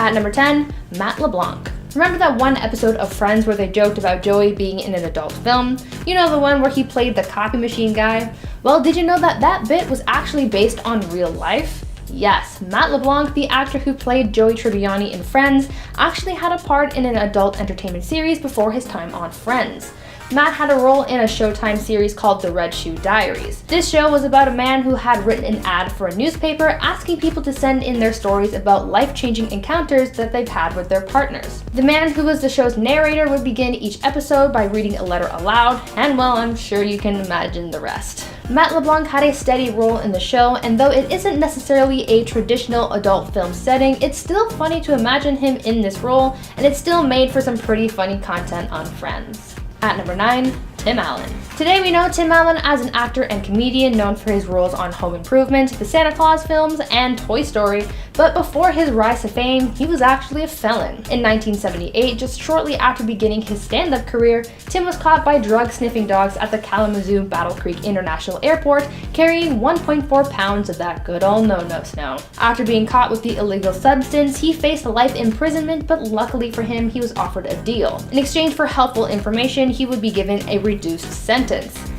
At number 10, Matt LeBlanc. Remember that one episode of Friends where they joked about Joey being in an adult film? You know, the one where he played the copy machine guy? Well, did you know that that bit was actually based on real life? Yes, Matt LeBlanc, the actor who played Joey Tribbiani in Friends, actually had a part in an adult entertainment series before his time on Friends. Matt had a role in a Showtime series called The Red Shoe Diaries. This show was about a man who had written an ad for a newspaper asking people to send in their stories about life-changing encounters that they've had with their partners. The man who was the show's narrator would begin each episode by reading a letter aloud, and well, I'm sure you can imagine the rest. Matt LeBlanc had a steady role in the show, and though it isn't necessarily a traditional adult film setting, it's still funny to imagine him in this role, and it still made for some pretty funny content on Friends. At number 9, Tim Allen. Today we know Tim Allen as an actor and comedian known for his roles on Home Improvement, the Santa Claus films, and Toy Story, but before his rise to fame, he was actually a felon. In 1978, just shortly after beginning his stand-up career, Tim was caught by drug-sniffing dogs at the Kalamazoo Battle Creek International Airport, carrying 1.4 pounds of that good old no-no snow. After being caught with the illegal substance, he faced life imprisonment, but luckily for him, he was offered a deal. In exchange for helpful information, he would be given a reduced sentence.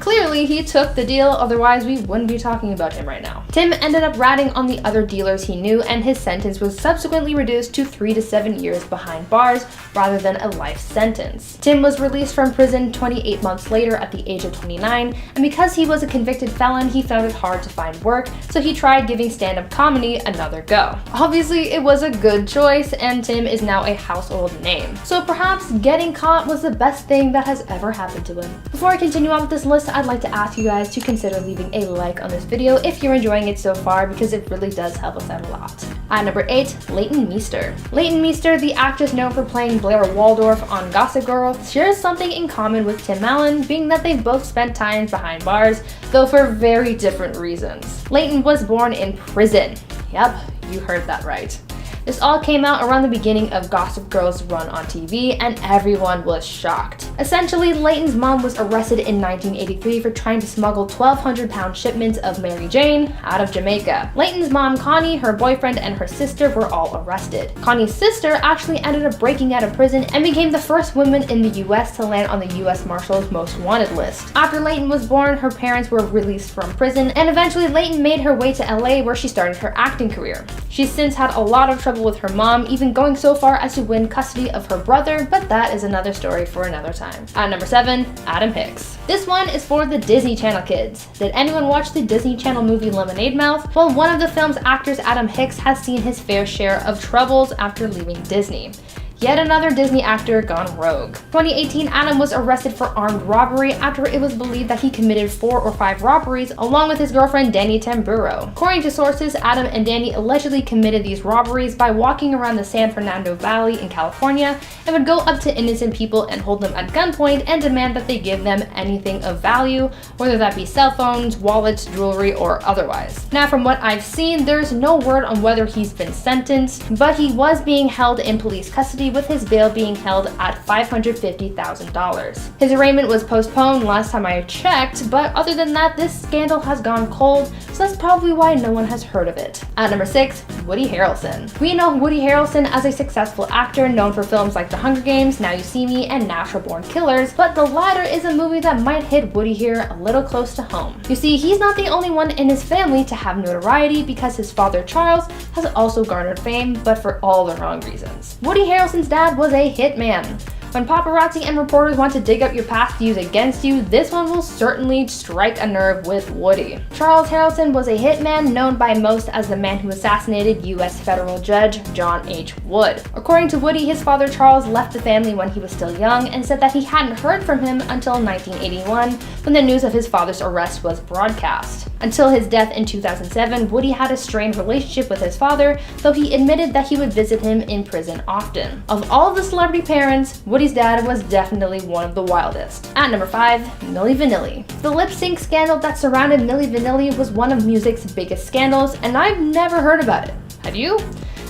Clearly, he took the deal, otherwise we wouldn't be talking about him right now. Tim ended up ratting on the other dealers he knew, and his sentence was subsequently reduced to 3 to 7 years behind bars rather than a life sentence. Tim was released from prison 28 months later at the age of 29, and because he was a convicted felon, he found it hard to find work, so he tried giving stand-up comedy another go. Obviously, it was a good choice, and Tim is now a household name. So perhaps getting caught was the best thing that has ever happened to him. Before I continue on with this list, I'd like to ask you guys to consider leaving a like on this video if you're enjoying it so far, because it really does help us out a lot. At number 8, Leighton Meester. Leighton Meester, the actress known for playing Blair Waldorf on Gossip Girl, shares something in common with Tim Allen, being that they've both spent time behind bars, though for very different reasons. Leighton was born in prison. Yep, you heard that right. This all came out around the beginning of Gossip Girl's run on TV, and everyone was shocked. Essentially, Leighton's mom was arrested in 1983 for trying to smuggle 1,200-pound shipments of Mary Jane out of Jamaica. Leighton's mom, Connie, her boyfriend, and her sister were all arrested. Connie's sister actually ended up breaking out of prison and became the first woman in the US to land on the US Marshals Most Wanted list. After Leighton was born, her parents were released from prison, and eventually Leighton made her way to LA where she started her acting career. She's since had a lot of trouble with her mom, even going so far as to win custody of her brother, but that is another story for another time. At number 7, Adam Hicks. This one is for the Disney Channel kids. Did anyone watch the Disney Channel movie Lemonade Mouth? Well, one of the film's actors, Adam Hicks, has seen his fair share of troubles after leaving Disney. Yet another Disney actor gone rogue. 2018, Adam was arrested for armed robbery after it was believed that he committed 4 or 5 robberies along with his girlfriend Danny Tamburo. According to sources, Adam and Danny allegedly committed these robberies by walking around the San Fernando Valley in California and would go up to innocent people and hold them at gunpoint and demand that they give them anything of value, whether that be cell phones, wallets, jewelry, or otherwise. Now, from what I've seen, there's no word on whether he's been sentenced, but he was being held in police custody with his bail being held at $550,000. His arraignment was postponed last time I checked, but other than that, this scandal has gone cold, so that's probably why no one has heard of it. At number 6, Woody Harrelson. We know Woody Harrelson as a successful actor known for films like The Hunger Games, Now You See Me, and Natural Born Killers, but the latter is a movie that might hit Woody here a little close to home. You see, he's not the only one in his family to have notoriety because his father Charles has also garnered fame, but for all the wrong reasons. Woody Harrelson's dad was a hitman. When paparazzi and reporters want to dig up your past to use against you, this one will certainly strike a nerve with Woody. Charles Harrelson was a hitman known by most as the man who assassinated U.S. federal judge John H. Wood. According to Woody, his father Charles left the family when he was still young and said that he hadn't heard from him until 1981 when the news of his father's arrest was broadcast. Until his death in 2007, Woody had a strained relationship with his father, though he admitted that he would visit him in prison often. Of all the celebrity parents, Woody's dad was definitely one of the wildest. At number 5, Milli Vanilli. The lip sync scandal that surrounded Milli Vanilli was one of music's biggest scandals, and I've never heard about it. Have you?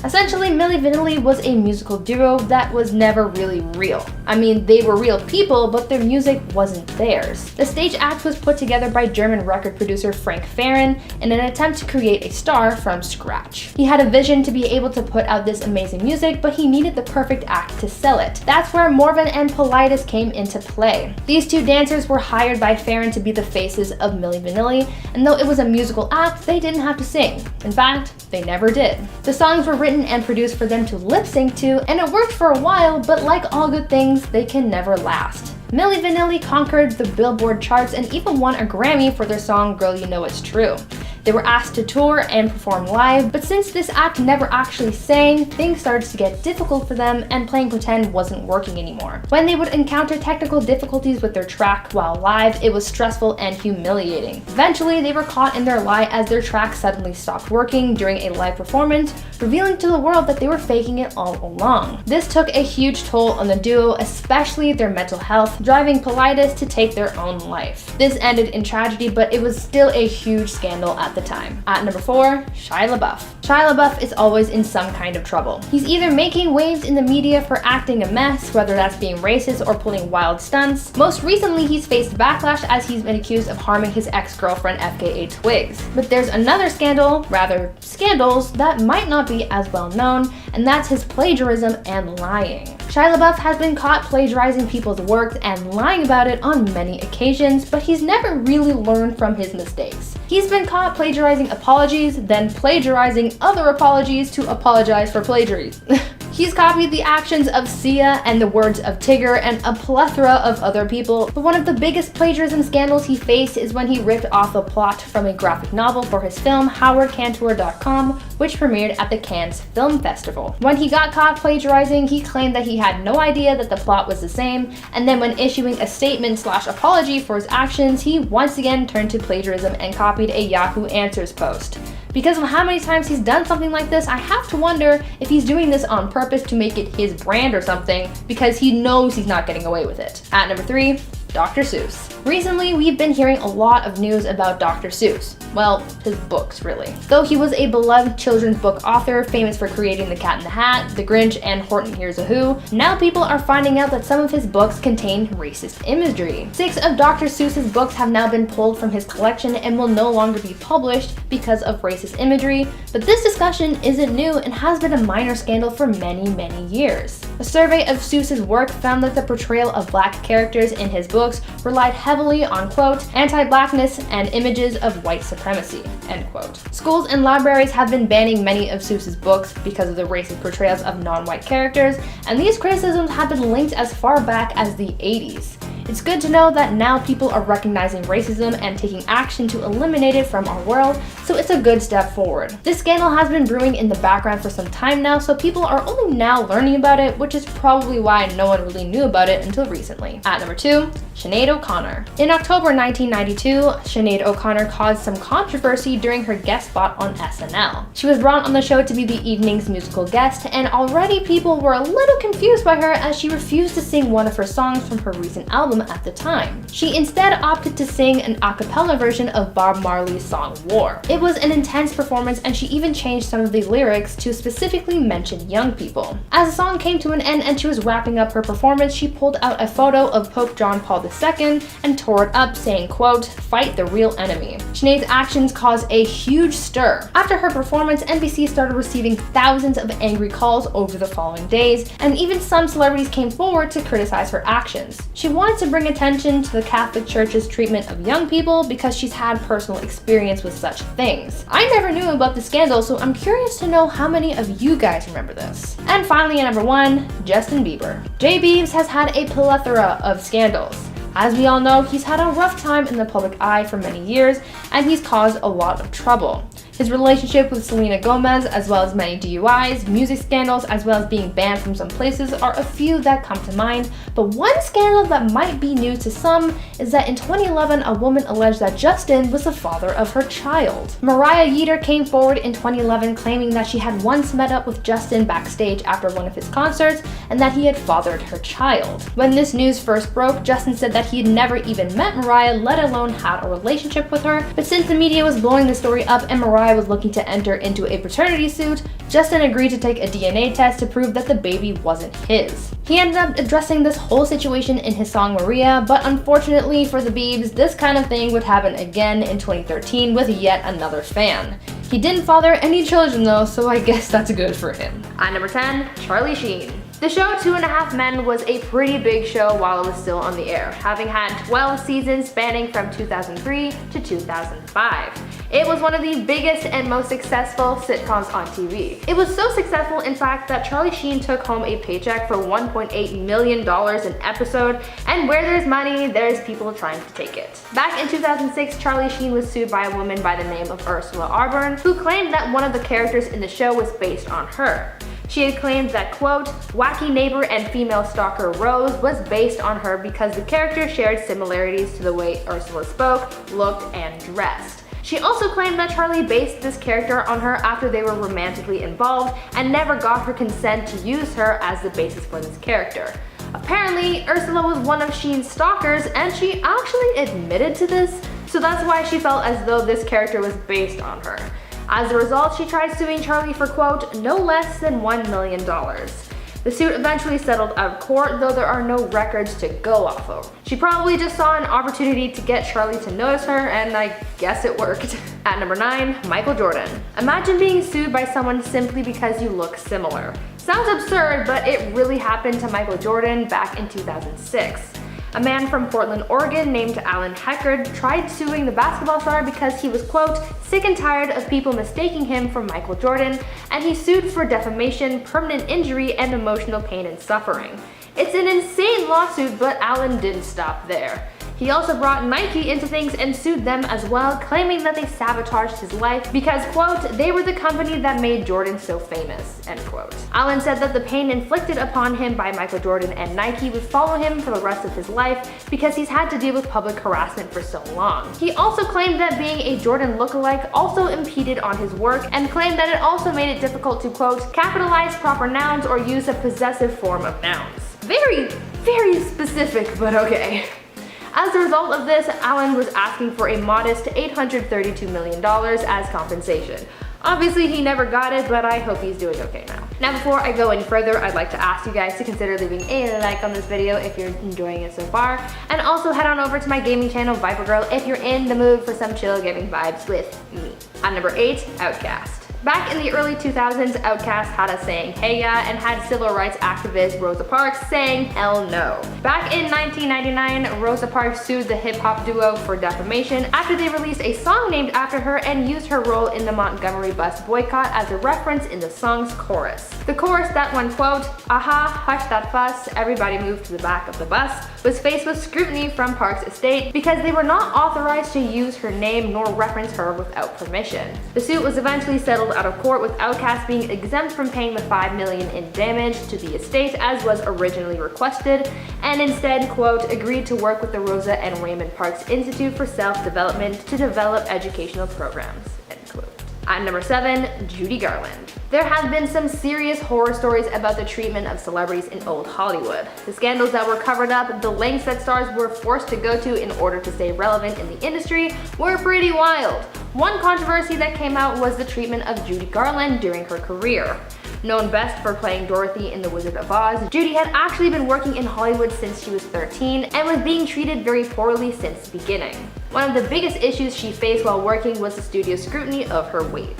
Essentially, Milli Vanilli was a musical duo that was never really real. I mean, they were real people, but their music wasn't theirs. The stage act was put together by German record producer Frank Farian in an attempt to create a star from scratch. He had a vision to be able to put out this amazing music, but he needed the perfect act to sell it. That's where Morvan and Politis came into play. These two dancers were hired by Farian to be the faces of Milli Vanilli, and though it was a musical act, they didn't have to sing. In fact, they never did. The songs were written and produced for them to lip sync to, and it worked for a while, but like all good things, they can never last. Milli Vanilli conquered the Billboard charts and even won a Grammy for their song Girl You Know It's True. They were asked to tour and perform live, but since this act never actually sang, things started to get difficult for them and playing pretend wasn't working anymore. When they would encounter technical difficulties with their track while live, it was stressful and humiliating. Eventually, they were caught in their lie as their track suddenly stopped working during a live performance, revealing to the world that they were faking it all along. This took a huge toll on the duo, especially their mental health, driving Politis to take their own life. This ended in tragedy, but it was still a huge scandal at the time. At number 4, Shia LaBeouf. Shia LaBeouf is always in some kind of trouble. He's either making waves in the media for acting a mess, whether that's being racist or pulling wild stunts. Most recently, he's faced backlash as he's been accused of harming his ex-girlfriend FKA Twigs. But there's another scandal, rather scandals, that might not be as well known, and that's his plagiarism and lying. Shia LaBeouf has been caught plagiarizing people's work and lying about it on many occasions, but he's never really learned from his mistakes. He's been caught plagiarizing apologies, then plagiarizing other apologies to apologize for plagiarism. He's copied the actions of Sia and the words of Tigger and a plethora of other people, but one of the biggest plagiarism scandals he faced is when he ripped off a plot from a graphic novel for his film HowardCantor.com, which premiered at the Cannes Film Festival. When he got caught plagiarizing, he claimed that he had no idea that the plot was the same, and then when issuing a statement/apology for his actions, he once again turned to plagiarism and copied a Yahoo Answers post. Because of how many times he's done something like this, I have to wonder if he's doing this on purpose to make it his brand or something, because he knows he's not getting away with it. At number 3, Dr. Seuss. Recently, we've been hearing a lot of news about Dr. Seuss. Well, his books, really. Though he was a beloved children's book author, famous for creating The Cat in the Hat, The Grinch, and Horton Hears a Who, now people are finding out that some of his books contain racist imagery. 6 of Dr. Seuss's books have now been pulled from his collection and will no longer be published because of racist imagery, but this discussion isn't new and has been a minor scandal for many, many years. A survey of Seuss's work found that the portrayal of black characters in his books relied heavily on, quote, anti-blackness and images of white supremacy, end quote. Schools and libraries have been banning many of Seuss's books because of the racist portrayals of non-white characters, and these criticisms have been linked as far back as the 80s. It's good to know that now people are recognizing racism and taking action to eliminate it from our world, so it's a good step forward. This scandal has been brewing in the background for some time now, so people are only now learning about it, which is probably why no one really knew about it until recently. At number 2, Sinead O'Connor. In October 1992, Sinead O'Connor caused some controversy during her guest spot on SNL. She was brought on the show to be the evening's musical guest, and already people were a little confused by her as she refused to sing one of her songs from her recent album at the time. She instead opted to sing an a cappella version of Bob Marley's song War. It was an intense performance, and she even changed some of the lyrics to specifically mention young people. As the song came to an end and she was wrapping up her performance, she pulled out a photo of Pope John Paul II and tore it up, saying, quote, fight the real enemy. Sinead's actions caused a huge stir. After her performance, NBC started receiving thousands of angry calls over the following days, and even some celebrities came forward to criticize her actions. She wanted to bring attention to the Catholic Church's treatment of young people because she's had personal experience with such things. I never knew about the scandal, so I'm curious to know how many of you guys remember this. And finally, at number 1, Justin Bieber. J. Biebs has had a plethora of scandals. As we all know, he's had a rough time in the public eye for many years, and he's caused a lot of trouble. His relationship with Selena Gomez, as well as many DUIs, music scandals, as well as being banned from some places are a few that come to mind, but one scandal that might be news to some is that in 2011, a woman alleged that Justin was the father of her child. Mariah Yeater came forward in 2011 claiming that she had once met up with Justin backstage after one of his concerts and that he had fathered her child. When this news first broke, Justin said that he had never even met Mariah, let alone had a relationship with her, but since the media was blowing the story up and Mariah guy was looking to enter into a paternity suit, Justin agreed to take a DNA test to prove that the baby wasn't his. He ended up addressing this whole situation in his song Maria, but unfortunately for the Biebs, this kind of thing would happen again in 2013 with yet another fan. He didn't father any children though, so I guess that's good for him. At number 10, Charlie Sheen. The show 2.5 Men was a pretty big show while it was still on the air, having had 12 seasons spanning from 2003 to 2005. It was one of the biggest and most successful sitcoms on TV. It was so successful, in fact, that Charlie Sheen took home a paycheck for $1.8 million an episode, and where there's money, there's people trying to take it. Back in 2006, Charlie Sheen was sued by a woman by the name of Ursula Arburn, who claimed that one of the characters in the show was based on her. She had claimed that, quote, wacky neighbor and female stalker Rose was based on her because the character shared similarities to the way Ursula spoke, looked, and dressed. She also claimed that Charlie based this character on her after they were romantically involved and never got her consent to use her as the basis for this character. Apparently, Ursula was one of Sheen's stalkers, and she actually admitted to this, so that's why she felt as though this character was based on her. As a result, she tried suing Charlie for, quote, no less than $1 million. The suit eventually settled out of court, though there are no records to go off of. She probably just saw an opportunity to get Charlie to notice her, and I guess it worked. At number 9, Michael Jordan. Imagine being sued by someone simply because you look similar. Sounds absurd, but it really happened to Michael Jordan back in 2006. A man from Portland, Oregon named Alan Heckard tried suing the basketball star because he was, quote, sick and tired of people mistaking him for Michael Jordan, and he sued for defamation, permanent injury, and emotional pain and suffering. It's an insane lawsuit, but Alan didn't stop there. He also brought Nike into things and sued them as well, claiming that they sabotaged his life because, quote, they were the company that made Jordan so famous, end quote. Allen said that the pain inflicted upon him by Michael Jordan and Nike would follow him for the rest of his life because he's had to deal with public harassment for so long. He also claimed that being a Jordan lookalike also impeded on his work and claimed that it also made it difficult to, quote, capitalize proper nouns or use a possessive form of nouns. Very, very specific, but okay. As a result of this, Allen was asking for a modest $832 million as compensation. Obviously, he never got it, but I hope he's doing okay now. Now, before I go any further, I'd like to ask you guys to consider leaving a like on this video if you're enjoying it so far, and also head on over to my gaming channel, Viper Girl, if you're in the mood for some chill gaming vibes with me. At number 8, Outkast. Back in the early 2000s, Outkast had us saying hey ya and had civil rights activist Rosa Parks saying hell no. Back in 1999, Rosa Parks sued the hip-hop duo for defamation after they released a song named after her and used her role in the Montgomery bus boycott as a reference in the song's chorus. The chorus that went, quote, aha, hush that fuss, everybody move to the back of the bus, was faced with scrutiny from Parks' estate because they were not authorized to use her name nor reference her without permission. The suit was eventually settled out of court with Outkast being exempt from paying the $5 million in damage to the estate as was originally requested, and instead, quote, agreed to work with the Rosa and Raymond Parks Institute for Self-Development to develop educational programs, end quote. At number 7, Judy Garland. There have been some serious horror stories about the treatment of celebrities in old Hollywood. The scandals that were covered up, the lengths that stars were forced to go to in order to stay relevant in the industry were pretty wild. One controversy that came out was the treatment of Judy Garland during her career. Known best for playing Dorothy in The Wizard of Oz, Judy had actually been working in Hollywood since she was 13 and was being treated very poorly since the beginning. One of the biggest issues she faced while working was the studio's scrutiny of her weight.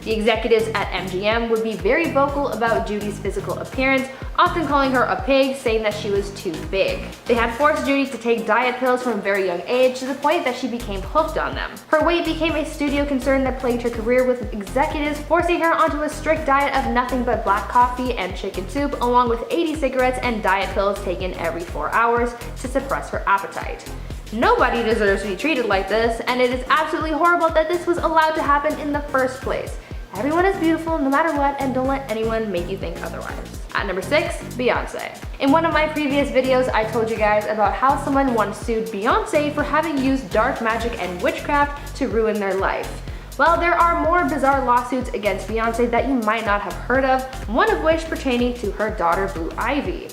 The executives at MGM would be very vocal about Judy's physical appearance, often calling her a pig, saying that she was too big. They had forced Judy to take diet pills from a very young age to the point that she became hooked on them. Her weight became a studio concern that plagued her career, with executives forcing her onto a strict diet of nothing but black coffee and chicken soup, along with 80 cigarettes and diet pills taken every 4 hours to suppress her appetite. Nobody deserves to be treated like this, and it is absolutely horrible that this was allowed to happen in the first place. Everyone is beautiful no matter what, and don't let anyone make you think otherwise. At number 6, Beyonce. In one of my previous videos, I told you guys about how someone once sued Beyonce for having used dark magic and witchcraft to ruin their life. Well, there are more bizarre lawsuits against Beyonce that you might not have heard of, one of which pertaining to her daughter Blue Ivy.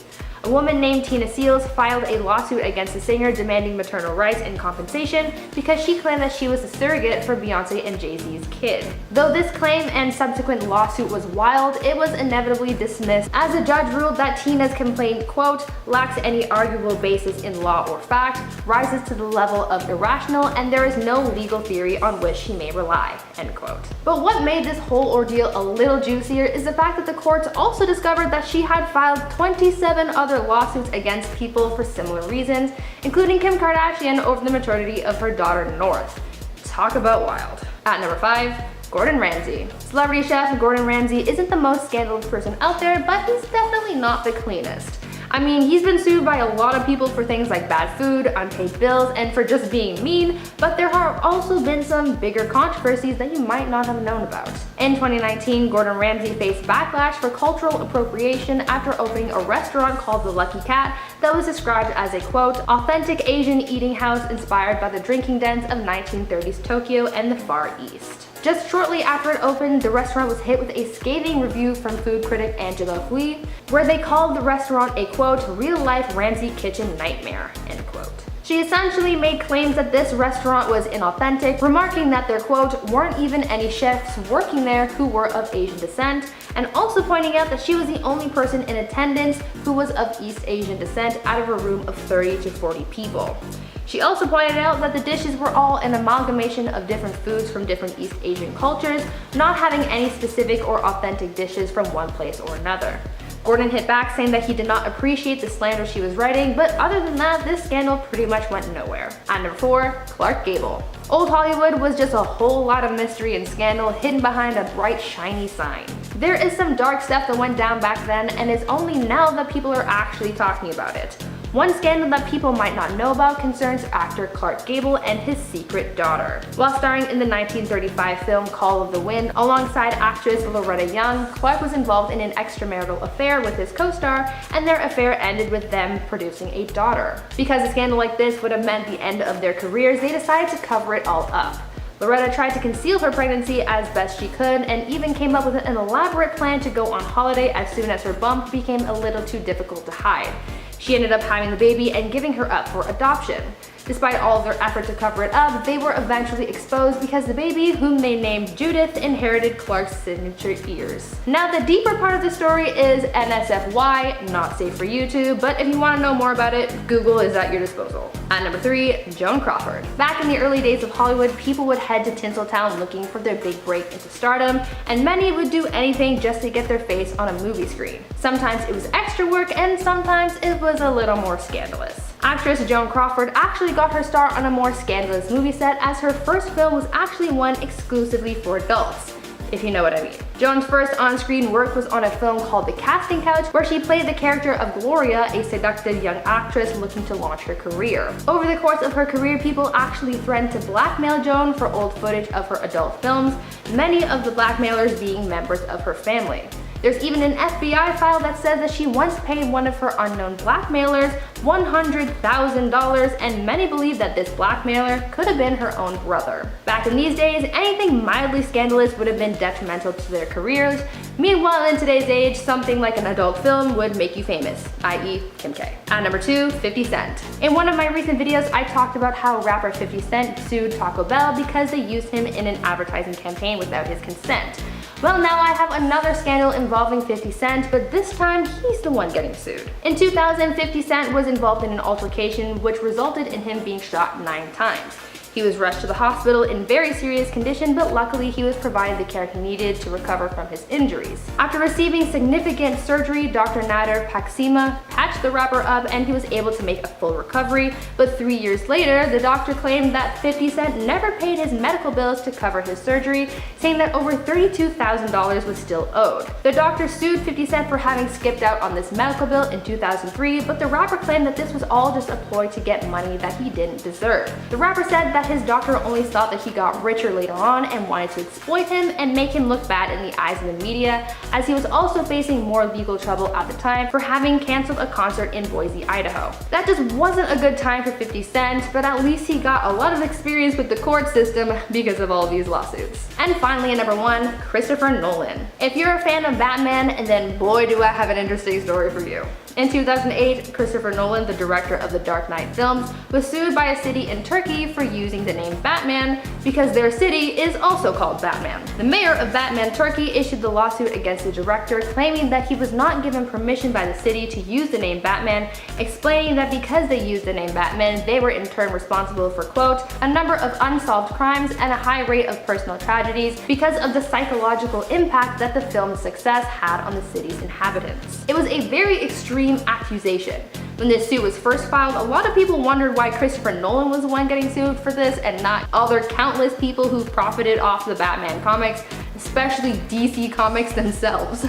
A woman named Tina Seals filed a lawsuit against the singer demanding maternal rights and compensation because she claimed that she was a surrogate for Beyonce and Jay-Z's kid. Though this claim and subsequent lawsuit was wild, it was inevitably dismissed as a judge ruled that Tina's complaint, quote, lacks any arguable basis in law or fact, rises to the level of irrational, and there is no legal theory on which she may rely, end quote. But what made this whole ordeal a little juicier is the fact that the courts also discovered that she had filed 27 other lawsuits against people for similar reasons, including Kim Kardashian over the maternity of her daughter North. Talk about wild. At number 5, Gordon Ramsay. Celebrity chef Gordon Ramsay isn't the most scandalous person out there, but he's definitely not the cleanest. I mean, he's been sued by a lot of people for things like bad food, unpaid bills, and for just being mean, but there have also been some bigger controversies that you might not have known about. In 2019, Gordon Ramsay faced backlash for cultural appropriation after opening a restaurant called The Lucky Cat that was described as a, quote, authentic Asian eating house inspired by the drinking dens of 1930s Tokyo and the Far East. Just shortly after it opened, the restaurant was hit with a scathing review from food critic Angela Hui, where they called the restaurant a, quote, real-life Ramsay kitchen nightmare, end quote. She essentially made claims that this restaurant was inauthentic, remarking that there, quote, weren't even any chefs working there who were of Asian descent, and also pointing out that she was the only person in attendance who was of East Asian descent out of a room of 30 to 40 people. She also pointed out that the dishes were all an amalgamation of different foods from different East Asian cultures, not having any specific or authentic dishes from one place or another. Gordon hit back saying that he did not appreciate the slander she was writing, but other than that, this scandal pretty much went nowhere. At number 4, Clark Gable. Old Hollywood was just a whole lot of mystery and scandal hidden behind a bright, shiny sign. There is some dark stuff that went down back then, and it's only now that people are actually talking about it. One scandal that people might not know about concerns actor Clark Gable and his secret daughter. While starring in the 1935 film Call of the Wind alongside actress Loretta Young, Clark was involved in an extramarital affair with his co-star, and their affair ended with them producing a daughter. Because a scandal like this would have meant the end of their careers, they decided to cover it all up. Loretta tried to conceal her pregnancy as best she could and even came up with an elaborate plan to go on holiday as soon as her bump became a little too difficult to hide. She ended up having the baby and giving her up for adoption. Despite all of their effort to cover it up, they were eventually exposed because the baby, whom they named Judith, inherited Clark's signature ears. Now, the deeper part of the story is NSFY, not safe for YouTube, but if you want to know more about it, Google is at your disposal. At number 3, Joan Crawford. Back in the early days of Hollywood, people would head to Tinseltown looking for their big break into stardom, and many would do anything just to get their face on a movie screen. Sometimes it was extra work, and sometimes it was a little more scandalous. Actress Joan Crawford actually got her start on a more scandalous movie set, as her first film was actually one exclusively for adults, if you know what I mean. Joan's first on-screen work was on a film called The Casting Couch, where she played the character of Gloria, a seductive young actress looking to launch her career. Over the course of her career, people actually threatened to blackmail Joan for old footage of her adult films, many of the blackmailers being members of her family. There's even an FBI file that says that she once paid one of her unknown blackmailers $100,000, and many believe that this blackmailer could have been her own brother. Back in these days, anything mildly scandalous would have been detrimental to their careers. Meanwhile, in today's age, something like an adult film would make you famous, i.e. Kim K. At number 2, 50 Cent. In one of my recent videos, I talked about how rapper 50 Cent sued Taco Bell because they used him in an advertising campaign without his consent. Well, now I have another scandal involving 50 Cent, but this time he's the one getting sued. In 2000, 50 Cent was involved in an altercation which resulted in him being shot 9 times. He was rushed to the hospital in very serious condition, but luckily he was provided the care he needed to recover from his injuries. After receiving significant surgery, Dr. Nader Paksima patched the rapper up and he was able to make a full recovery, but 3 years later, the doctor claimed that 50 Cent never paid his medical bills to cover his surgery, saying that over $32,000 was still owed. The doctor sued 50 Cent for having skipped out on this medical bill in 2003, but the rapper claimed that this was all just a ploy to get money that he didn't deserve. The rapper said that his doctor only thought that he got richer later on and wanted to exploit him and make him look bad in the eyes of the media, as he was also facing more legal trouble at the time for having canceled a concert in Boise, Idaho. That just wasn't a good time for 50 Cent, but at least he got a lot of experience with the court system because of all these lawsuits. And finally at number 1, Christopher Nolan. If you're a fan of Batman, then boy do I have an interesting story for you. In 2008, Christopher Nolan, the director of the Dark Knight films, was sued by a city in Turkey for using the name Batman because their city is also called Batman. The mayor of Batman, Turkey issued the lawsuit against the director, claiming that he was not given permission by the city to use the name Batman, explaining that because they used the name Batman, they were in turn responsible for, quote, a number of unsolved crimes and a high rate of personal tragedies because of the psychological impact that the film's success had on the city's inhabitants. It was a very extreme accusation. When this suit was first filed, a lot of people wondered why Christopher Nolan was the one getting sued for this and not other countless people who profited off the Batman comics, especially DC Comics themselves.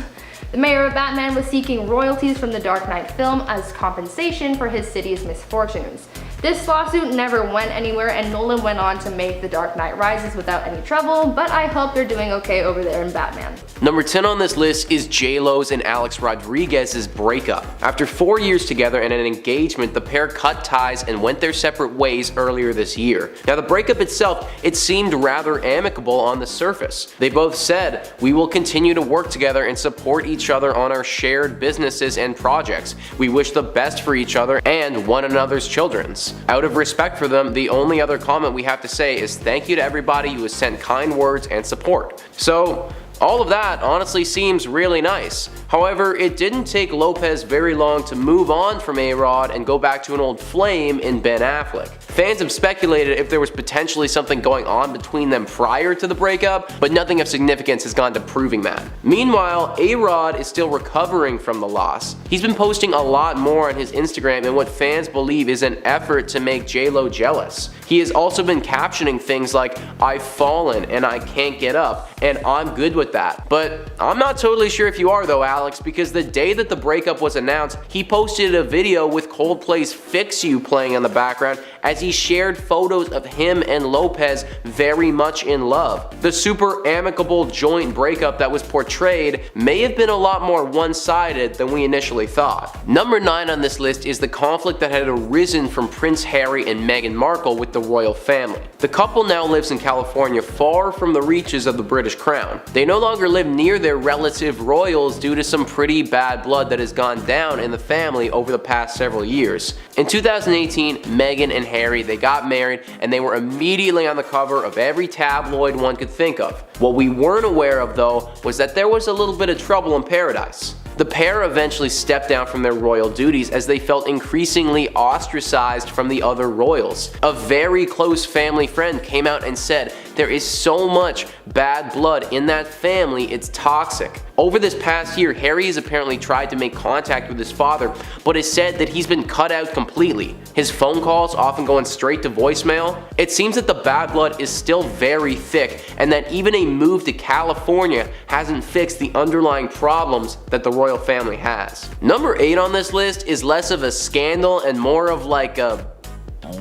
The mayor of Batman was seeking royalties from the Dark Knight film as compensation for his city's misfortunes. This lawsuit never went anywhere, and Nolan went on to make The Dark Knight Rises without any trouble, but I hope they're doing okay over there in Batman. Number 10 on this list is J-Lo's and Alex Rodriguez's breakup. After 4 years together and an engagement, the pair cut ties and went their separate ways earlier this year. Now the breakup itself, it seemed rather amicable on the surface. They both said, "We will continue to work together and support each other on our shared businesses and projects. We wish the best for each other and one another's children's." Out of respect for them, the only other comment we have to say is thank you to everybody who has sent kind words and support. So, all of that honestly seems really nice. However, it didn't take Lopez very long to move on from A-Rod and go back to an old flame in Ben Affleck. Fans have speculated if there was potentially something going on between them prior to the breakup, but nothing of significance has gone to proving that. Meanwhile, A-Rod is still recovering from the loss. He's been posting a lot more on his Instagram in what fans believe is an effort to make J-Lo jealous. He has also been captioning things like, "I've fallen and I can't get up, and I'm good with that." But I'm not totally sure if you are though, Alex, because the day that the breakup was announced, he posted a video with Coldplay's Fix You playing in the background as he shared photos of him and Lopez very much in love. The super amicable joint breakup that was portrayed may have been a lot more one-sided than we initially thought. Number 9 on this list is the conflict that had arisen from Prince Harry and Meghan Markle with the royal family. The couple now lives in California, far from the reaches of the British crown. They no longer live near their relative royals due to some pretty bad blood that has gone down in the family over the past several years. In 2018, Meghan and Harry, they got married and they were immediately on the cover of every tabloid one could think of. What we weren't aware of though was that there was a little bit of trouble in paradise. The pair eventually stepped down from their royal duties as they felt increasingly ostracized from the other royals. A very close family friend came out and said, "There is so much bad blood in that family, it's toxic." Over this past year, Harry has apparently tried to make contact with his father, but has said that he's been cut out completely. His phone calls often going straight to voicemail. It seems that the bad blood is still very thick, and that even a move to California hasn't fixed the underlying problems that the royal family has. Number 8 on this list is less of a scandal and more of like a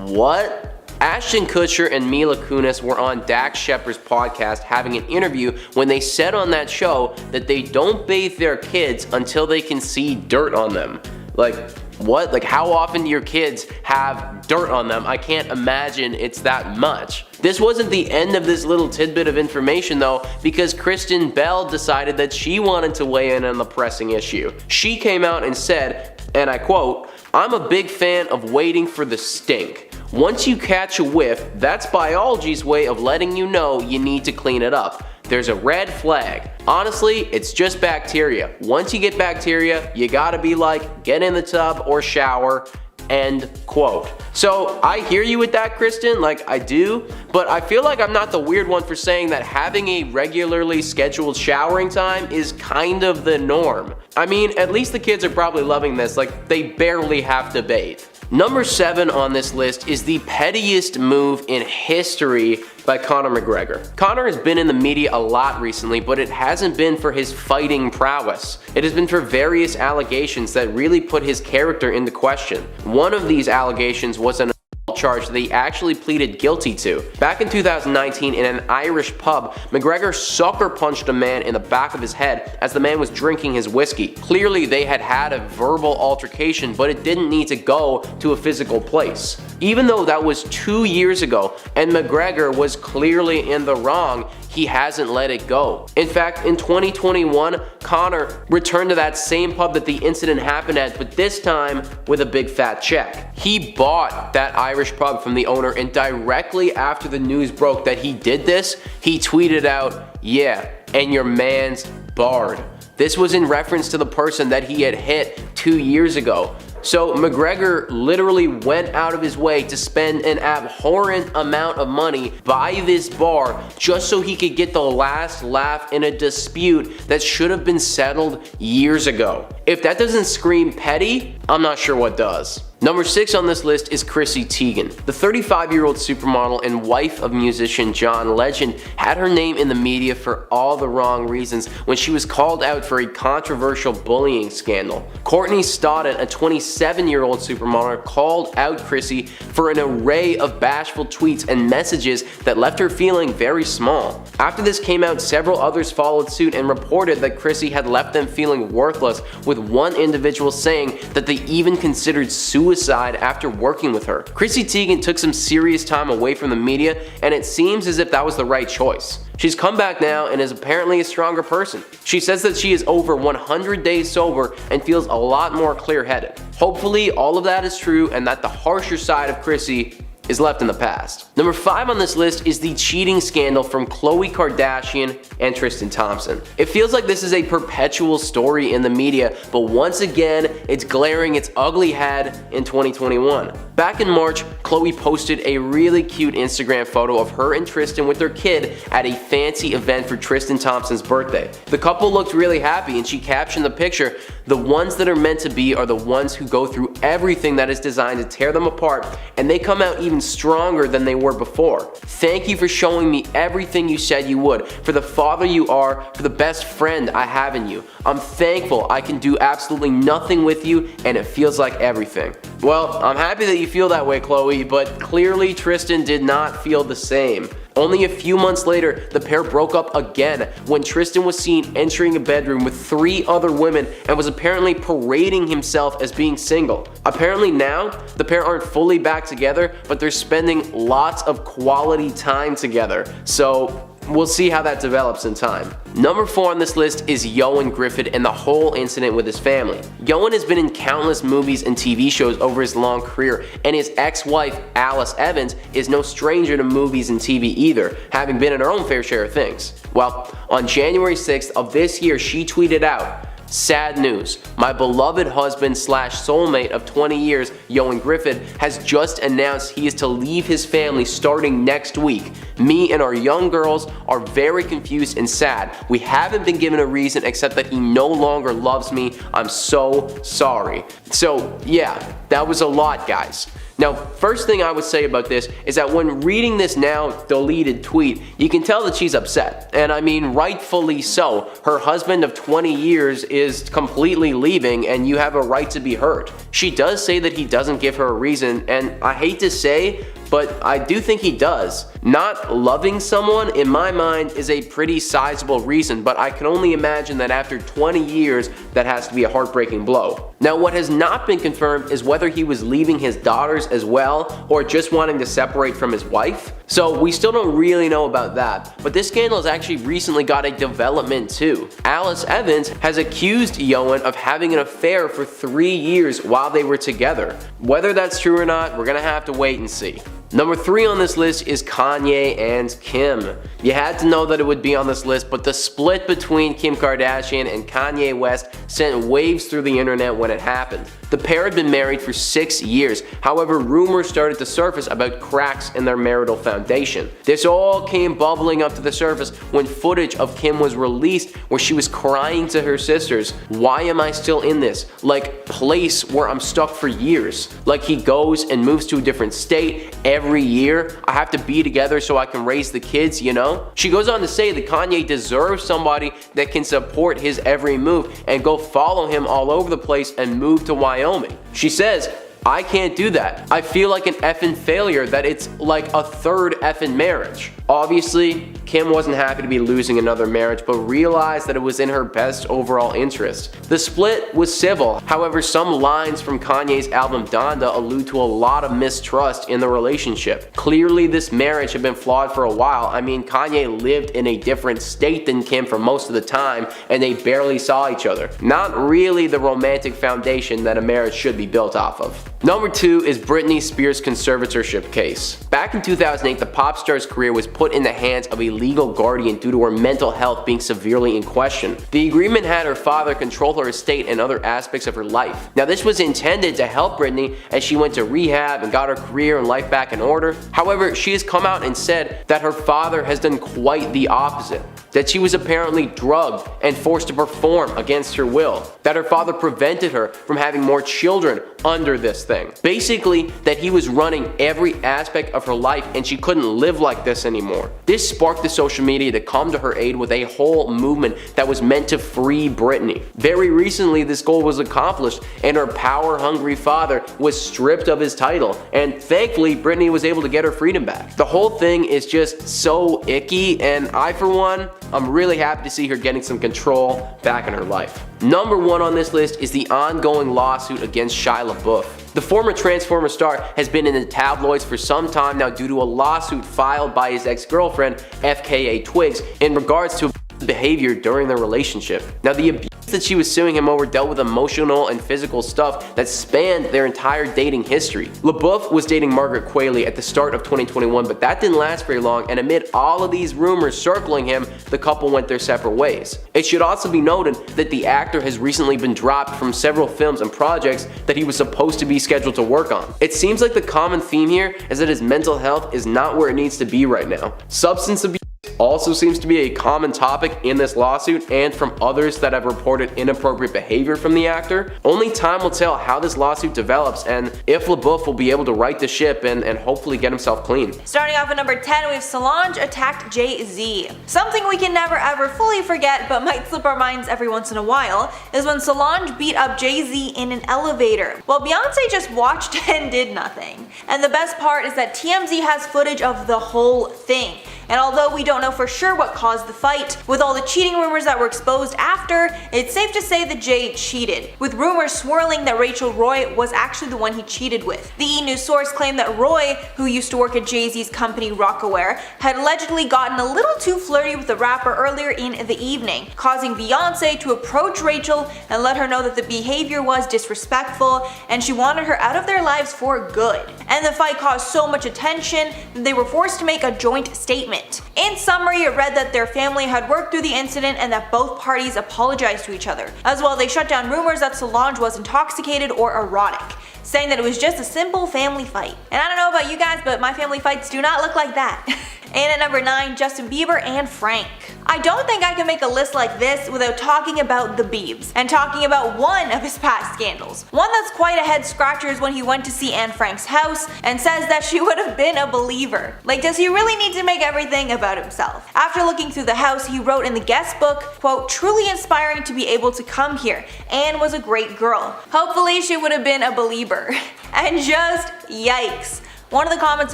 what? Ashton Kutcher and Mila Kunis were on Dax Shepard's podcast having an interview when they said on that show that they don't bathe their kids until they can see dirt on them. Like, what? Like, how often do your kids have dirt on them? I can't imagine it's that much. This wasn't the end of this little tidbit of information though, because Kristen Bell decided that she wanted to weigh in on the pressing issue. She came out and said, and I quote, "I'm a big fan of waiting for the stink. Once you catch a whiff, that's biology's way of letting you know you need to clean it up. There's a red flag. Honestly, it's just bacteria. Once you get bacteria, you gotta be like, get in the tub or shower." End quote. So I hear you with that, Kristen, like I do, but I feel like I'm not the weird one for saying that having a regularly scheduled showering time is kind of the norm. I mean, at least the kids are probably loving this, like they barely have to bathe. Number 7 on this list is the pettiest move in history by Conor McGregor. Conor has been in the media a lot recently, but it hasn't been for his fighting prowess. It has been for various allegations that really put his character into question. One of these allegations was an assault charge that he actually pleaded guilty to. Back in 2019, in an Irish pub, McGregor sucker punched a man in the back of his head as the man was drinking his whiskey. Clearly, they had had a verbal altercation, but it didn't need to go to a physical place. Even though that was 2 years ago and McGregor was clearly in the wrong, he hasn't let it go. In fact, in 2021, Connor returned to that same pub that the incident happened at, but this time with a big fat check. He bought that Irish pub from the owner, and directly after the news broke that he did this, he tweeted out, "Yeah, and your man's barred." This was in reference to the person that he had hit 2 years ago. So McGregor literally went out of his way to spend an abhorrent amount of money by this bar just so he could get the last laugh in a dispute that should have been settled years ago. If that doesn't scream petty, I'm not sure what does. Number 6 on this list is Chrissy Teigen. The 35-year-old supermodel and wife of musician John Legend had her name in the media for all the wrong reasons when she was called out for a controversial bullying scandal. Courtney Stodden, a 27-year-old supermodel, called out Chrissy for an array of bashful tweets and messages that left her feeling very small. After this came out, several others followed suit and reported that Chrissy had left them feeling worthless, with one individual saying that they even considered suicide after working with her. Chrissy Teigen took some serious time away from the media, and it seems as if that was the right choice. She's come back now and is apparently a stronger person. She says that she is over 100 days sober and feels a lot more clear-headed. Hopefully all of that is true and that the harsher side of Chrissy is left in the past. Number 5 on this list is the cheating scandal from Khloe Kardashian and Tristan Thompson. It feels like this is a perpetual story in the media, but once again, it's glaring its ugly head in 2021. Back in March, Khloe posted a really cute Instagram photo of her and Tristan with their kid at a fancy event for Tristan Thompson's birthday. The couple looked really happy, and she captioned the picture, "The ones that are meant to be are the ones who go through everything that is designed to tear them apart, and they come out even stronger than they were before. Thank you for showing me everything you said you would, for the father you are, for the best friend I have in you. I'm thankful I can do absolutely nothing with you, and it feels like everything." Well, I'm happy that you feel that way, Khloe, but clearly Tristan did not feel the same. Only a few months later, the pair broke up again when Tristan was seen entering a bedroom with 3 other women and was apparently parading himself as being single. Apparently now, the pair aren't fully back together, but they're spending lots of quality time together. So we'll see how that develops in time. Number 4 on this list is Ioan Gruffudd and the whole incident with his family. Ioan has been in countless movies and TV shows over his long career, and his ex-wife, Alice Evans, is no stranger to movies and TV either, having been in her own fair share of things. Well, on January 6th of this year, she tweeted out, "Sad news. My beloved husband slash soulmate of 20 years, Ioan Gruffudd, has just announced he is to leave his family starting next week. Me and our young girls are very confused and sad. We haven't been given a reason except that he no longer loves me. I'm so sorry." So yeah, that was a lot, guys. Now, first thing I would say about this is that when reading this now deleted tweet, you can tell that she's upset. And I mean, rightfully so. Her husband of 20 years is completely leaving, and you have a right to be hurt. She does say that he doesn't give her a reason, and I hate to say, but I do think he does. Not loving someone, in my mind, is a pretty sizable reason, but I can only imagine that after 20 years, that has to be a heartbreaking blow. Now, what has not been confirmed is whether he was leaving his daughters as well, or just wanting to separate from his wife. So we still don't really know about that, but this scandal has actually recently got a development too. Alice Evans has accused Ioan of having an affair for 3 years while they were together. Whether that's true or not, we're gonna have to wait and see. Number 3 on this list is Kanye and Kim. You had to know that it would be on this list, but the split between Kim Kardashian and Kanye West sent waves through the internet when it happened. The pair had been married for 6 years, however rumors started to surface about cracks in their marital foundation. This all came bubbling up to the surface when footage of Kim was released where she was crying to her sisters, "Why am I still in this, like, place where I'm stuck for years? Like, he goes and moves to a different state every year. I have to be together so I can raise the kids, you know?" She goes on to say that Kanye deserves somebody that can support his every move and go follow him all over the place and move to Wyoming. She says, I can't do that. I feel like an effing failure that it's like a third effing marriage. Obviously, Kim wasn't happy to be losing another marriage, but realized that it was in her best overall interest. The split was civil. However, some lines from Kanye's album Donda allude to a lot of mistrust in the relationship. Clearly, this marriage had been flawed for a while. I mean, Kanye lived in a different state than Kim for most of the time, and they barely saw each other. Not really the romantic foundation that a marriage should be built off of. Number 2 is Britney Spears' conservatorship case. Back in 2008, the pop star's career was put in the hands of a legal guardian due to her mental health being severely in question. The agreement had her father control her estate and other aspects of her life. Now, this was intended to help Britney as she went to rehab and got her career and life back in order. However, she has come out and said that her father has done quite the opposite. That she was apparently drugged and forced to perform against her will. That her father prevented her from having more children under this thing. Basically, that he was running every aspect of her life and she couldn't live like this anymore. This sparked the social media to come to her aid with a whole movement that was meant to free Britney. Very recently, this goal was accomplished and her power-hungry father was stripped of his title, and thankfully, Britney was able to get her freedom back. The whole thing is just so icky, and I, for one, I'm really happy to see her getting some control back in her life. Number 1 on this list is the ongoing lawsuit against Shia LaBeouf. The former Transformer star has been in the tabloids for some time now due to a lawsuit filed by his ex-girlfriend, FKA Twigs, in regards to behavior during their relationship. Now, the abuse that she was suing him over dealt with emotional and physical stuff that spanned their entire dating history. LaBeouf was dating Margaret Qualley at the start of 2021, but that didn't last very long, and amid all of these rumors circling him, the couple went their separate ways. It should also be noted that the actor has recently been dropped from several films and projects that he was supposed to be scheduled to work on. It seems like the common theme here is that his mental health is not where it needs to be right now. Substance abuse also seems to be a common topic in this lawsuit and from others that have reported inappropriate behavior from the actor. Only time will tell how this lawsuit develops and if LaBeouf will be able to right the ship and hopefully get himself clean. Starting off at number 10, we have Solange attacked Jay-Z. Something we can never ever fully forget but might slip our minds every once in a while is when Solange beat up Jay-Z in an elevator. Well, Beyonce just watched and did nothing. And the best part is that TMZ has footage of the whole thing. And although we don't know for sure what caused the fight, with all the cheating rumors that were exposed after, it's safe to say that Jay cheated, with rumors swirling that Rachel Roy was actually the one he cheated with. The E! News source claimed that Roy, who used to work at Jay-Z's company Rockaware, had allegedly gotten a little too flirty with the rapper earlier in the evening, causing Beyonce to approach Rachel and let her know that the behavior was disrespectful and she wanted her out of their lives for good. And the fight caused so much attention that they were forced to make a joint statement. In summary, it read that their family had worked through the incident and that both parties apologized to each other. As well, they shut down rumors that Solange was intoxicated or erotic, saying that it was just a simple family fight. And I don't know about you guys, but my family fights do not look like that. And at number 9, Justin Bieber and Frank. I don't think I can make a list like this without talking about the Biebs, and talking about one of his past scandals. One that's quite a head scratcher is when he went to see Anne Frank's house and says that she would have been a believer. Like, does he really need to make everything about himself? After looking through the house, he wrote in the guest book, quote, "Truly inspiring to be able to come here. Anne was a great girl. Hopefully she would have been a believer." And just yikes. One of the comments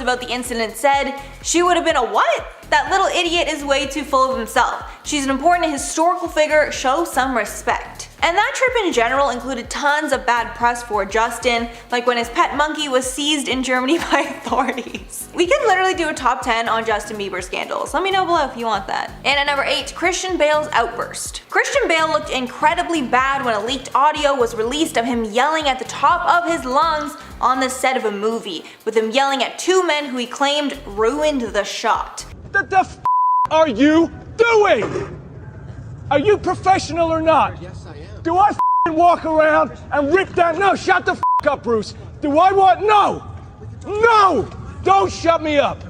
about the incident said, "She would have been a what? That little idiot is way too full of himself. She's an important historical figure, show some respect." And that trip in general included tons of bad press for Justin, like when his pet monkey was seized in Germany by authorities. We could literally do a top 10 on Justin Bieber scandals. Let me know below if you want that. And at number 8, Christian Bale's outburst. Christian Bale looked incredibly bad when a leaked audio was released of him yelling at the top of his lungs on the set of a movie, with him yelling at 2 men who he claimed ruined the shot. What the f are you doing? Are you professional or not? Yes, I am. Do I walk around and rip that? No, shut the f up, Bruce. Do I want? No! No! Don't shut me up.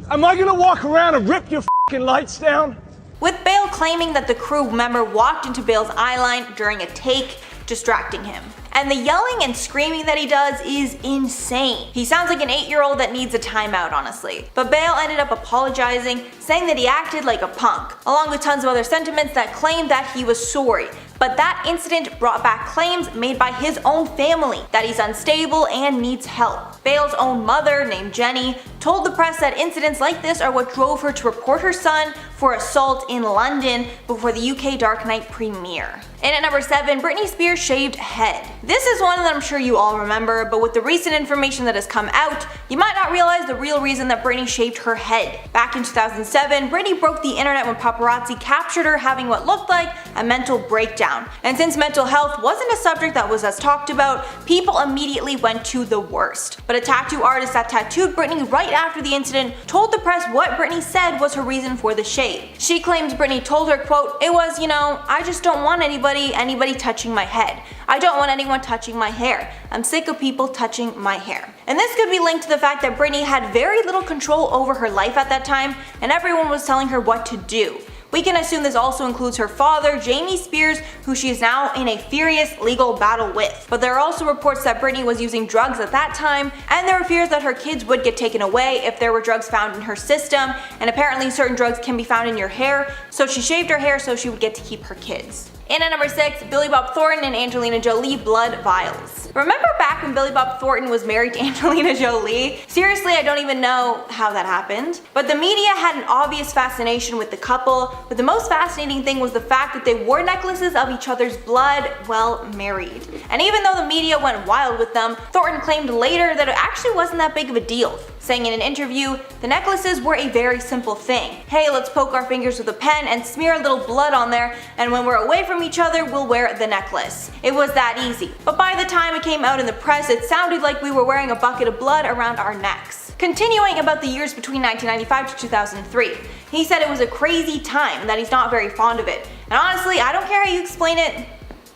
Am I gonna walk around and rip your lights down? With Bale claiming that the crew member walked into Bale's eyeline during a take, distracting him. And the yelling and screaming that he does is insane. He sounds like an 8-year-old that needs a timeout, honestly. But Bale ended up apologizing, saying that he acted like a punk, along with tons of other sentiments that claimed that he was sorry, But that incident brought back claims made by his own family that he's unstable and needs help. Bale's own mother, named Jenny, told the press that incidents like this are what drove her to report her son for assault in London before the UK Dark Knight premiere. And at number 7, Britney Spears' shaved head. This is one that I'm sure you all remember, but with the recent information that has come out, you might not realize the real reason that Britney shaved her head. Back in 2007, Britney broke the internet when paparazzi captured her having what looked like a mental breakdown. And since mental health wasn't a subject that was as talked about, people immediately went to the worst. But a tattoo artist that tattooed Britney right after the incident told the press what Britney said was her reason for the shave. She claims Britney told her, quote, "It was, I just don't want anybody touching my head. I don't want anyone touching my hair. I'm sick of people touching my hair." And this could be linked to the fact that Britney had very little control over her life at that time, and everyone was telling her what to do. We can assume this also includes her father, Jamie Spears, who she is now in a furious legal battle with. But there are also reports that Britney was using drugs at that time, and there were fears that her kids would get taken away if there were drugs found in her system, and apparently certain drugs can be found in your hair, so she shaved her hair so she would get to keep her kids. And at number 6, Billy Bob Thornton and Angelina Jolie blood vials. Remember back when Billy Bob Thornton was married to Angelina Jolie? Seriously, I don't even know how that happened. But the media had an obvious fascination with the couple, but the most fascinating thing was the fact that they wore necklaces of each other's blood while married. And even though the media went wild with them, Thornton claimed later that it actually wasn't that big of a deal, saying in an interview, "The necklaces were a very simple thing. Hey, let's poke our fingers with a pen and smear a little blood on there, and when we're away from each other, we'll wear the necklace. It was that easy." But by the time it came out in the press, it sounded like we were wearing a bucket of blood around our necks. Continuing about the years between 1995 to 2003, he said it was a crazy time and that he's not very fond of it. And honestly, I don't care how you explain it,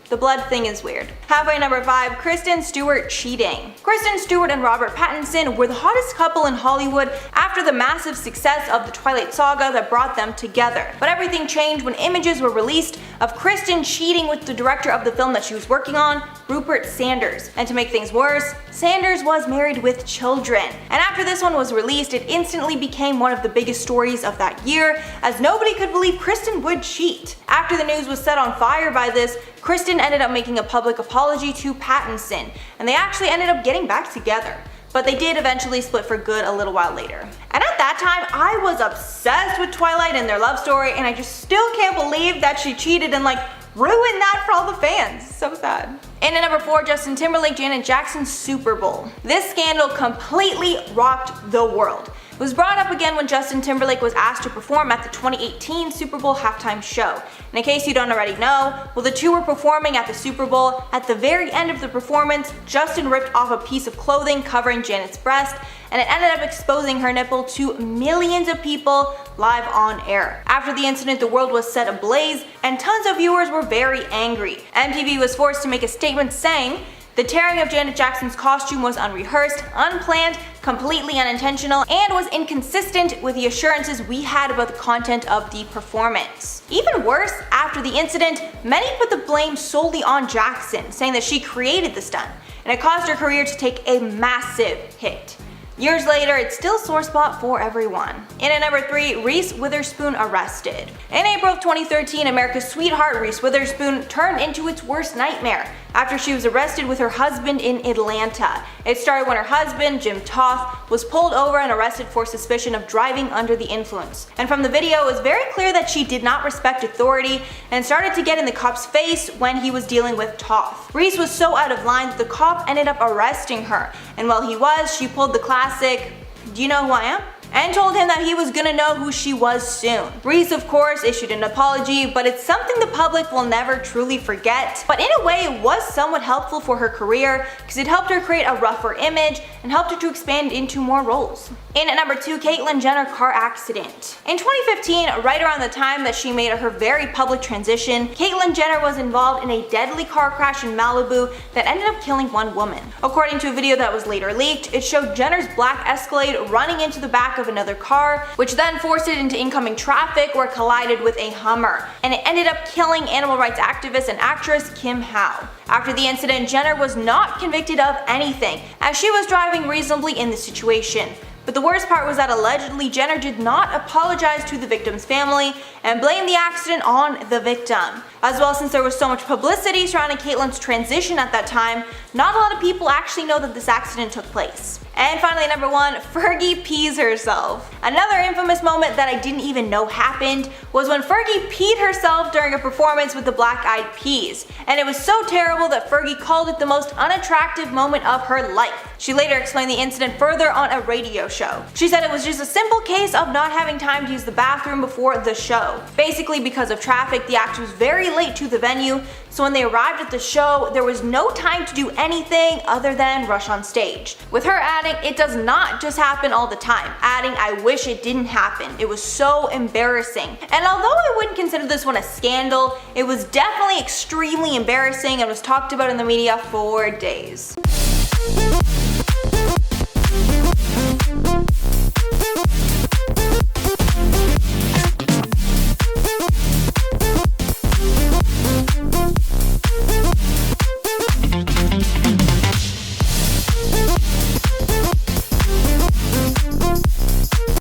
the blood thing is weird. Halfway number 5, Kristen Stewart cheating. Kristen Stewart and Robert Pattinson were the hottest couple in Hollywood after the massive success of the Twilight saga that brought them together. But everything changed when images were released of Kristen cheating with the director of the film that she was working on, Rupert Sanders. And to make things worse, Sanders was married with children. And after this one was released, it instantly became one of the biggest stories of that year, as nobody could believe Kristen would cheat. After the news was set on fire by this, Kristen ended up making a public apology to Pattinson, and they actually ended up getting back together. But they did eventually split for good a little while later. And at that time, I was obsessed with Twilight and their love story, and I just still can't believe that she cheated and ruined that for all the fans. So sad. And at number 4, Justin Timberlake, Janet Jackson's Super Bowl. This scandal completely rocked the world. It was brought up again when Justin Timberlake was asked to perform at the 2018 Super Bowl halftime show. And in case you don't already know, while the two were performing at the Super Bowl, at the very end of the performance, Justin ripped off a piece of clothing covering Janet's breast, and it ended up exposing her nipple to millions of people live on air. After the incident, the world was set ablaze, and tons of viewers were very angry. MTV was forced to make a statement saying, "The tearing of Janet Jackson's costume was unrehearsed, unplanned, completely unintentional, and was inconsistent with the assurances we had about the content of the performance." Even worse, after the incident, many put the blame solely on Jackson, saying that she created the stunt, and it caused her career to take a massive hit. Years later, it's still a sore spot for everyone. And at number 3, Reese Witherspoon arrested. In April of 2013, America's sweetheart Reese Witherspoon turned into its worst nightmare after she was arrested with her husband in Atlanta. It started when her husband, Jim Toth, was pulled over and arrested for suspicion of driving under the influence. And from the video, it was very clear that she did not respect authority and started to get in the cop's face when he was dealing with Toth. Reese was so out of line that the cop ended up arresting her, and while he was, she pulled the classic, "Do you know who I am?" and told him that he was gonna know who she was soon. Reese, of course, issued an apology, but it's something the public will never truly forget. But in a way, it was somewhat helpful for her career, because it helped her create a rougher image and helped her to expand into more roles. And at number 2, Caitlyn Jenner car accident. In 2015, right around the time that she made her very public transition, Caitlyn Jenner was involved in a deadly car crash in Malibu that ended up killing one woman. According to a video that was later leaked, it showed Jenner's black Escalade running into the back of another car, which then forced it into incoming traffic where it collided with a Hummer, and it ended up killing animal rights activist and actress Kim Howe. After the incident, Jenner was not convicted of anything, as she was driving reasonably in the situation. But the worst part was that allegedly Jenner did not apologize to the victim's family and blamed the accident on the victim. As well, since there was so much publicity surrounding Caitlyn's transition at that time, not a lot of people actually know that this accident took place. And finally, number 1, Fergie pees herself. Another infamous moment that I didn't even know happened was when Fergie peed herself during a performance with the Black Eyed Peas. And it was so terrible that Fergie called it the most unattractive moment of her life. She later explained the incident further on a radio show. She said it was just a simple case of not having time to use the bathroom before the show. Basically, because of traffic, the act was very late to the venue, so when they arrived at the show, there was no time to do anything other than rush on stage. With her adding, it does not just happen all the time, adding, I wish it didn't happen. It was so embarrassing. And although I wouldn't consider this one a scandal, it was definitely extremely embarrassing and was talked about in the media for days.